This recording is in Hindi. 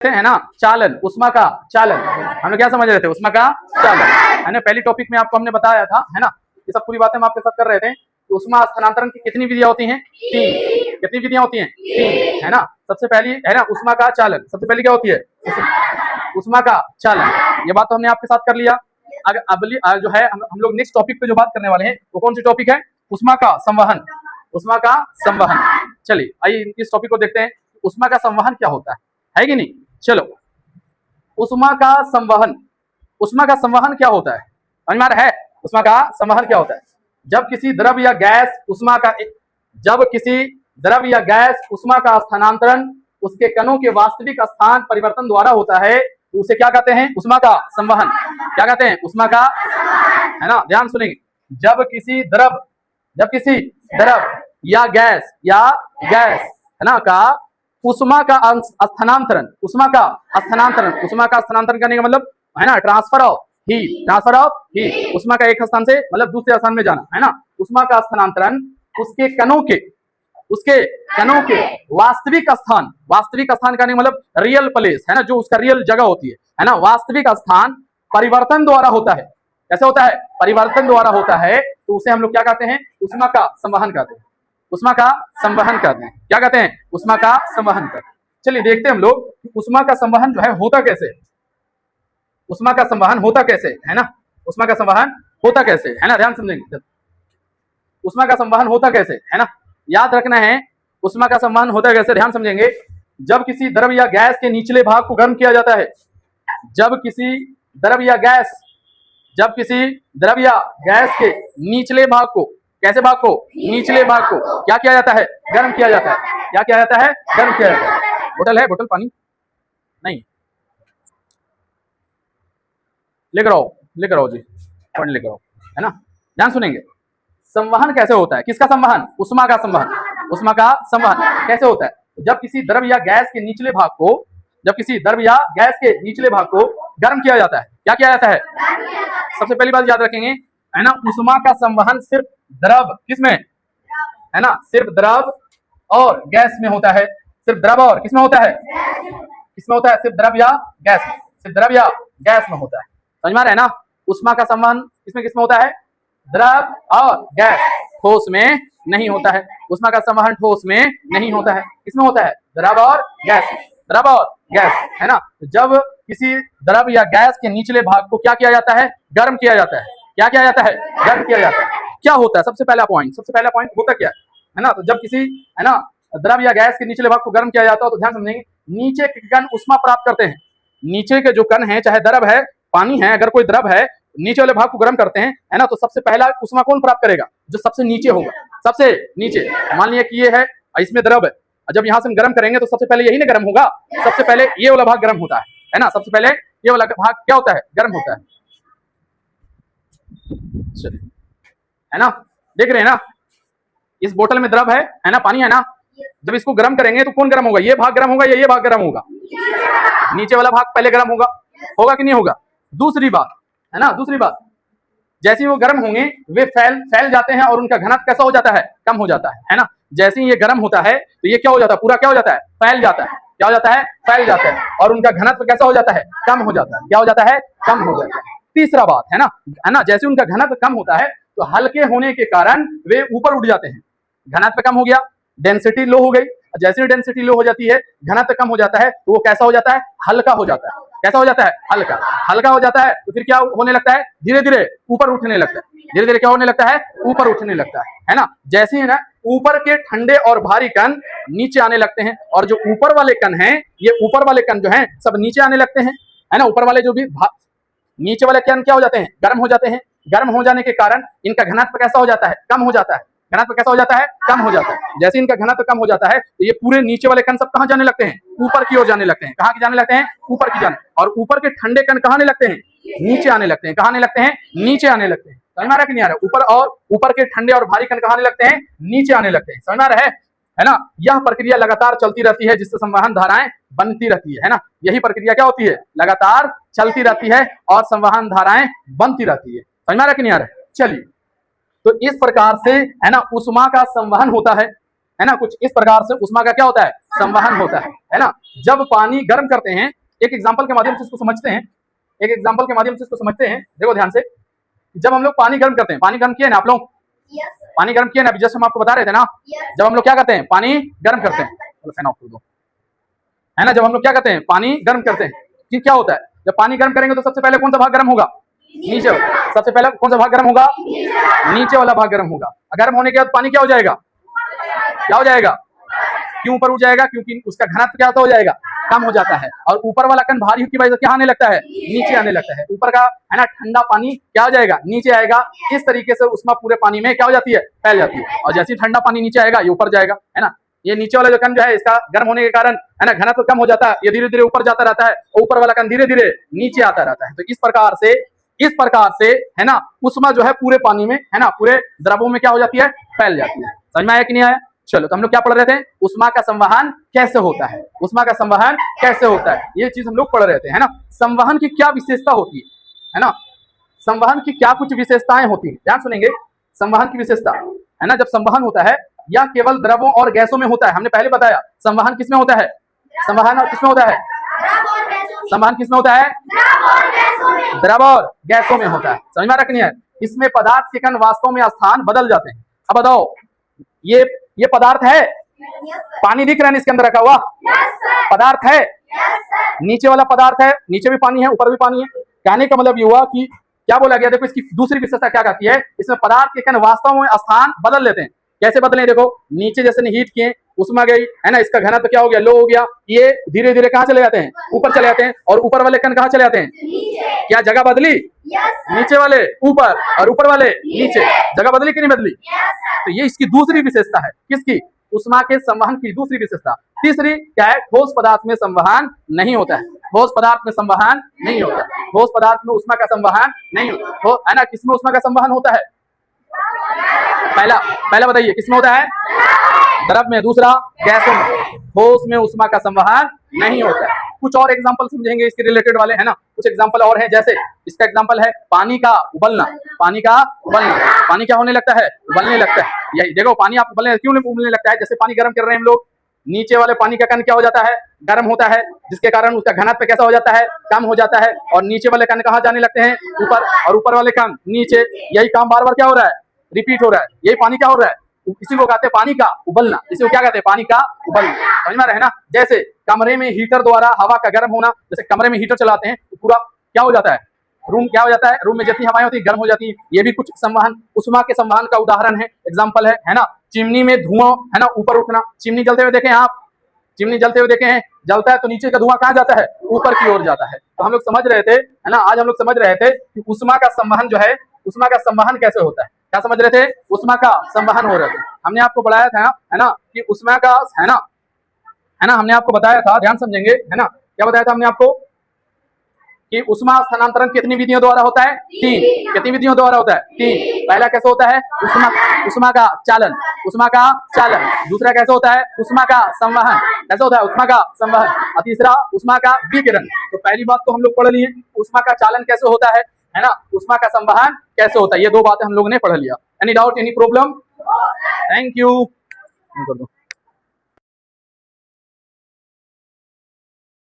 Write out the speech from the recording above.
है ना, चालन, उष्मा का चालन। हम लोग क्या समझ रहे थे, उष्मा का चालन, है ना। पहली टॉपिक में आपको हमने बताया था, है ना, ये सब पूरी बातें हम आपके साथ कर रहे थे। उष्मा स्थानांतरण की कितनी विधियां होती हैं? 3। कितनी विधियां होती हैं? 3, है ना। सबसे पहली है ना उष्मा का चालन, सबसे पहली क्या होती है? उष्मा का चालन। ये बात तो हमने आपके साथ कर लिया। अगर अगली जो है हम लोग नेक्स्ट टॉपिक पे जो बात करने वाले हैं वो कौन सी टॉपिक है? उष्मा का संवहन। उष्मा का संवहन। चलिए आइए इस टॉपिक को देखते हैं, उष्मा का संवहन क्या होता है कि नहीं। चलो, उष्मा का संवहन। उष्मा का संवहन क्या होता है? समझ में आ रहा है? उष्मा का संवहन क्या होता है? जब किसी द्रव या गैस उष्मा का उष्मा का स्थानांतरण उसके कणों के वास्तविक स्थान परिवर्तन द्वारा होता है तो उसे क्या कहते हैं? उष्मा का संवहन। क्या कहते हैं? उष्मा का, है ना, ध्यान सुनेंगे। जब किसी द्रव या गैस है ना का उष्मा का स्थानांतरण करने का मतलब है ना ट्रांसफर ऑफ हीट। उष्मा का एक स्थान से मतलब दूसरे स्थान में जाना, है ना। उष्मा का स्थानांतरण उसके कणों के वास्तविक स्थान करने का मतलब रियल प्लेस, है ना, जो उसका रियल जगह होती है ना, वास्तविक स्थान परिवर्तन द्वारा होता है। कैसे होता है? परिवर्तन द्वारा होता है, तो उसे हम लोग क्या कहते हैं? उष्मा का संवहन कहते हैं। उष्मा का संवहन करते हैं। क्या कहते हैं? उष्मा का संवहन करते हैं। चलिए देखते हैं हम लोग कि उष्मा का संवहन जो है होता कैसे। उष्मा का संवहन होता कैसे, है ना। उष्मा का संवहन होता कैसे, है ना, ध्यान समझेंगे। उष्मा का संवहन होता कैसे, है ना, याद रखना है। उष्मा का संवहन होता कैसे, ध्यान समझेंगे। जब किसी द्रव या गैस के निचले भाग को गर्म किया जाता है, जब किसी द्रव या गैस के निचले भाग को, कैसे भाग को? निचले भाग को क्या किया जाता है? गर्म किया जाता है। क्या किया जाता है? गर्म किया जाता है। बोतल है? बोतल पानी नहीं, लेकर आओ जी, पानी लेकर आओ, है ना। ध्यान सुनेंगे। संवहन कैसे होता है? किसका संवहन? उष्मा का संवहन। उष्मा का संवहन कैसे होता है? जब किसी द्रव या गैस के निचले भाग को गर्म किया जाता है। क्या किया जाता है? सबसे पहली बात याद रखेंगे, है ना, उष्मा का संवहन सिर्फ द्रव, किसमें, है ना, सिर्फ द्रव और गैस में होता है। सिर्फ द्रव और किसमें होता है? किसमें होता है? सिर्फ द्रव या गैस में होता है। समझ में आ रहा है ना। उष्मा का संवहन किसमें होता है? द्रव और गैस, ठोस में नहीं होता है। उष्मा का संवहन ठोस में नहीं होता है। किसमें होता है? द्रव और गैस, है ना। जब किसी द्रव या गैस के निचले भाग को क्या किया जाता है? गर्म किया जाता है। क्या किया जाता है? गर्म किया जाता है। क्या होता है? सबसे पहला पॉइंट होता क्या है ना। तो जब किसी, है ना, द्रव या गैस के निचले भाग को गर्म किया जाता है तो ध्यान समझेंगे, नीचे के कण उष्मा प्राप्त करते हैं। नीचे के जो कण है, चाहे द्रव है, पानी है, अगर कोई द्रव है, नीचे वाले भाग को गर्म करते हैं, है ना, तो सबसे पहला उष्मा कौन प्राप्त करेगा? जो सबसे नीचे होगा। सबसे नीचे, मान लिया कि ये है, इसमें द्रव है, जब यहां से हम गर्म करेंगे तो सबसे पहले यही ना गर्म होगा। सबसे पहले ये वाला भाग गर्म होता है ना। सबसे पहले ये वाला भाग क्या होता है? गर्म होता है। है ना, देख रहे हैं ना, इस बोतल में द्रव है ना, पानी है ना। जब इसको गर्म करेंगे तो कौन गर्म होगा? ये भाग गर्म होगा या ये भाग गर्म होगा? नीचे वाला भाग पहले गर्म होगा कि नहीं होगा? दूसरी बात, है ना, जैसे ही वो गर्म होंगे वे फैल जाते हैं और उनका घनत्व कैसा हो जाता है? कम हो जाता है ना। जैसे ही ये गर्म होता है तो ये क्या हो जाता है? पूरा क्या हो जाता है? फैल जाता है। क्या हो जाता है? फैल जाता है। और उनका घनत्व कैसा हो जाता है? कम हो जाता है। क्या हो जाता है? कम हो जाता है। तीसरा बात, है ना, जैसे उनका घनत्व कम होता है तो हल्के होने के कारण वे ऊपर उठ जाते हैं। घनत्व कम हो गया, डेंसिटी लो हो गई। जैसे ही डेंसिटी लो हो जाती है, घनत्व कम हो जाता है, तो वो कैसा हो जाता है? हल्का हो जाता है। कैसा हो जाता है? हल्का हो जाता है। तो फिर क्या होने लगता है? धीरे धीरे ऊपर उठने लगता है। धीरे धीरे क्या होने लगता है? ऊपर उठने लगता है ना। जैसे ही ना ऊपर के ठंडे और भारी कण नीचे आने लगते हैं, और जो ऊपर वाले कण हैं, ये ऊपर वाले कण जो हैं सब नीचे आने लगते हैं, है ना। ऊपर वाले जो भी नीचे वाले कण क्या हो जाते हैं? गर्म हो जाते हैं। गर्म हो जाने के कारण इनका घनत्व कैसा हो जाता है? कम हो जाता है। घनत्व कैसा हो जाता है? कम हो जाता है। जैसे इनका घनत्व कम हो जाता है तो ये पूरे नीचे वाले कण सब कहां जाने लगते हैं? ऊपर की ओर जाने लगते हैं। कहां की जाने लगते हैं? ऊपर की जाने। और ऊपर के ठंडे कण कहां आने लगते हैं? नीचे आने लगते हैं। कहां आने लगते हैं? नीचे आने लगते हैं। समझ में आ रहा है कि नहीं आ रहा? ऊपर के ठंडे और भारी कण कहां आने लगते हैं? नीचे आने लगते हैं। समझ में आ रहा है ना। यह प्रक्रिया लगातार चलती रहती है जिससे संवहन धाराएं बनती रहती है ना। यही प्रक्रिया क्या होती है? लगातार चलती रहती है और संवहन धाराएं बनती रहती है। समझ में आ रहा है कि नहीं आ रहा है? चलिए, तो इस प्रकार से, है ना, उष्मा का संवहन होता है। है ना, कुछ इस प्रकार से उष्मा का क्या होता है, संवहन होता है ना। जब पानी गर्म करते हैं, एक एग्जांपल के माध्यम से इसको समझते हैं, एक एग्जांपल के माध्यम से इसको समझते हैं, देखो ध्यान से। जब हम लोग पानी गर्म करते हैं, पानी गर्म किए ना आप लोग, पानी गर्म किए ना, अभी जस्ट हम आपको बता रहे थे ना, जब हम लोग क्या करते हैं, पानी गर्म करते हैं, फैन ऑफ कर दो, है ना, जब हम लोग क्या करते हैं, पानी गर्म करते हैं, कि क्या होता है, जब पानी गर्म करेंगे तो सबसे पहले कौन सा भाग गर्म होगा, नीचे वाला, सबसे पहले कौन सा भाग गर्म होगा, नीचे वाला भाग गर्म होगा। गर्म होने के बाद पानी क्या हो जाएगा, क्या हो जाएगा, क्यों ऊपर उठ जाएगा, क्योंकि उसका घनत्व क्या हो जाएगा, कम हो जाता है, और ऊपर वाला कण भारी की वजह से क्या आने लगता है, नीचे आने लगता है। ऊपर का है ना ठंडा पानी क्या हो जाएगा, नीचे आएगा। इस तरीके से उष्मा पूरे पानी में क्या हो जाती है, फैल जाती है, और जैसे ही ठंडा पानी नीचे आएगा ये ऊपर जाएगा, है ना। ये नीचे वाला जो कण जो है, इसका गर्म होने के कारण है ना घनत्व कम हो जाता है, ये धीरे धीरे ऊपर जाता रहता है, ऊपर वाला कण धीरे धीरे नीचे आता रहता है। तो इस प्रकार से है ना उष्मा जो है पूरे पानी में, है ना, पूरे द्रवों में क्या हो जाती है, फैल जाती है। समझ में आया कि नहीं आया? चलो, तो हम लोग क्या पढ़ रहे थे, उष्मा का संवहन कैसे होता है, उष्मा का संवहन कैसे होता है, ये चीज हम लोग पढ़ रहे थे, है ना। संवहन की क्या विशेषता होती है ना, संवहन की क्या कुछ विशेषताएं होती है, ध्यान सुनेंगे। संवहन की विशेषता है ना, जब संवहन होता है या केवल द्रवों और गैसों में होता है, हमने पहले बताया संवहन किसमें होता है, संवहन किसमें होता है, संवहन किसमें होता है, द्रव और गैसों में होता है। समझ में रखनी है। इसमें पदार्थ के कण वास्तव में स्थान बदल जाते हैं। अब बताओ, ये पदार्थ है, पानी दिख रहा है इसके अंदर रखा हुआ, पदार्थ है, नीचे वाला पदार्थ है, नीचे भी पानी है, ऊपर भी पानी है। कहने का मतलब ये हुआ कि क्या बोला गया, देखो इसकी दूसरी विशेषता क्या कहती है, इसमें पदार्थ के कण वास्तव में स्थान बदल लेते हैं। कैसे बदले, देखो नीचे जैसे हीट किए, उष्मा गई, है ना, इसका घनत्व क्या हो गया, लो हो गया, ये धीरे धीरे कहां चले जाते हैं, ऊपर चले जाते हैं, और ऊपर वाले कण कहां चले जाते हैं, क्या जगह बदली, नीचे वाले ऊपर और ऊपर वाले नीचे, जगह बदली कि नहीं बदली। तो ये इसकी दूसरी विशेषता है, किसकी, उष्मा के संवहन की दूसरी विशेषता। तीसरी क्या है, ठोस पदार्थ में संवहन नहीं होता है, ठोस पदार्थ में संवहन नहीं होता, ठोस पदार्थ में उष्मा का संवहन नहीं होता, है ना। किसमें उष्मा का संवहन होता है, पहला बताइए किसमें होता है, द्रव में, दूसरा गैसों में। ठोस में उष्मा का संवहन नहीं होता है। कुछ और एग्जांपल समझेंगे इसके रिलेटेड वाले, है ना, कुछ एग्जांपल और है, जैसे इसका एग्जांपल है पानी का उबलना, पानी का उबलना, पानी क्या होने लगता है, उबलने लगता है। यही देखो, पानी आप उबलने क्यों उबलने लगता है, जैसे पानी गर्म कर रहे हैं हम लोग, नीचे वाले पानी का कण क्या हो जाता है, गर्म होता है, जिसके कारण उसका घनत्व कैसा हो जाता है, कम हो जाता है, और नीचे वाले कण कहाँ जाने लगते हैं, ऊपर, और ऊपर वाले कण नीचे। यही काम बार बार क्या हो रहा है, रिपीट हो रहा है। यही पानी क्या हो रहा है, इसी को कहते हैं पानी का उबलना, इसी को क्या कहते हैं, पानी का उबलना। समझ में आ रहा है ना। जैसे कमरे में हीटर द्वारा हवा का गर्म होना, जैसे कमरे में हीटर चलाते हैं तो पूरा क्या हो जाता है, रूम क्या हो जाता है, रूम में जितनी हवाएं होती है गर्म हो जाती है। ये भी कुछ संवहन, उष्मा के संवहन का उदाहरण है, एग्जाम्पल है ना। चिमनी में धुआं, है ना, ऊपर उठना, चिमनी जलते हुए देखें आप, चिमनी जलते हुए देखे हैं, जलता है तो नीचे का धुआं कहाँ जाता है, ऊपर की ओर जाता है। तो हम लोग समझ रहे थे, है ना, आज हम लोग समझ रहे थे कि उष्मा का संवहन जो है, उष्मा का संवहन कैसे होता है। क्या समझ रहे थे, उष्मा का संवहन हो रहे थे। हमने आपको बताया था, है ना, कि उष्मा का, है ना, हमने आपको बताया था, ध्यान समझेंगे, है ना, क्या बताया था हमने आपको कि उष्मा स्थानांतरण कितनी विधियों द्वारा होता है, 3। कितनी विधियों द्वारा होता है, 3। पहला कैसे होता है, उष्मा का चालन, उष्मा का चालन। दूसरा कैसे होता है, उष्मा का संवहन, कैसे होता है, उष्मा का संवहन। और तीसरा उष्मा का विकिरण। तो पहली बात तो हम लोग पढ़ लिए, उष्मा का चालन कैसे होता है ना, उष्मा का संवहन कैसे होता है, ये 2 बातें हम लोग ने पढ़ लिया। Any doubt, any problem? Thank you.